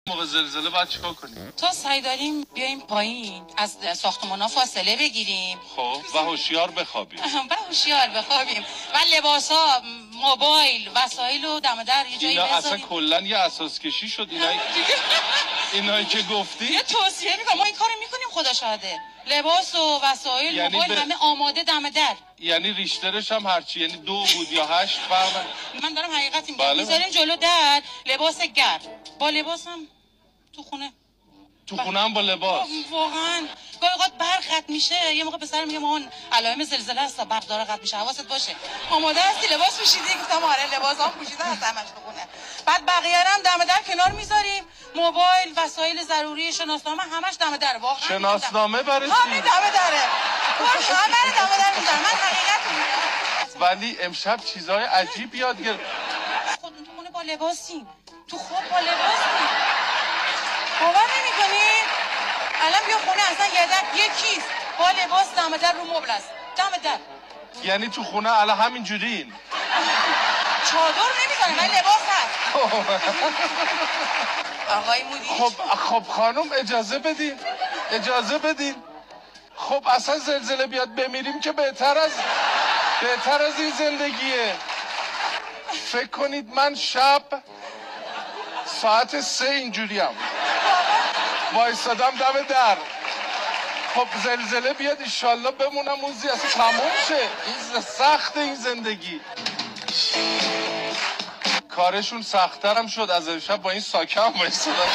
موقع زلزله باید چیکار کنیم؟ تو سعی داریم بیایم پایین از ساختمونا فاصله بگیریم. خب و هوشیار بخوابیم. و هوشیار بخوابیم و لباسا، موبایل، وسایل و دم در یه جایی اینا بذاریم. اصلا کلا یه اساس کشی شد اینایی که گفتی. یه توصیه میکنم، ما این کارو میکنیم خدا شاهده. لباس و وسایل، یعنی موبایل همه آماده دم در. یعنی ریشترش هم هرچی، یعنی 2 بود یا 8 فرق. من دارم حقیقت میگم. بله. میذاریم جلو در لباس گرم، با لباسم تو خونه. تو خونه هم با لباس. واقعا گاهی اوقات برق قطع میشه، یه موقع پسر میگه مامان علائم زلزله هست، برق داره قطع میشه، حواست باشه. آماده هستی لباس پوشیدی؟ گفتم آره لباسام پوشیده هست همش تو خونه. بعد بقیه هم دم در کنار میذاریم، موبایل، وسایل ضروری، شناسنامه همش دم در. واقعا شناسنامه برای همین چی؟ دم دره. همه دم در میذارم. من حقیقت میگم. ولی امشب چیزای عجیب یاد گرفت. خودمون تو خونه با لباسیم، تو خواب با لباسیم. باور نمی‌کنی؟ الان بیا خونه اصلا یه کیس با لباس دم در رو مبل است. دم در. یعنی تو خونه الان همین جورین. چادر نمی‌زنه ولی لباس هست. آقای مدیر. خب خانم اجازه بدین. خب اصلا زلزله بیاد بمیریم که بهتر از این زندگیه. فکر کنید من شب ساعت 3 اینجوریم وایستادم دم در. خب زلزله بیاد انشالله بمونم اونزی اصلا تموم شه. این سخت این زندگی. کارشون سخت‌ترم شد از امشب با این ساکه هم وایستادم.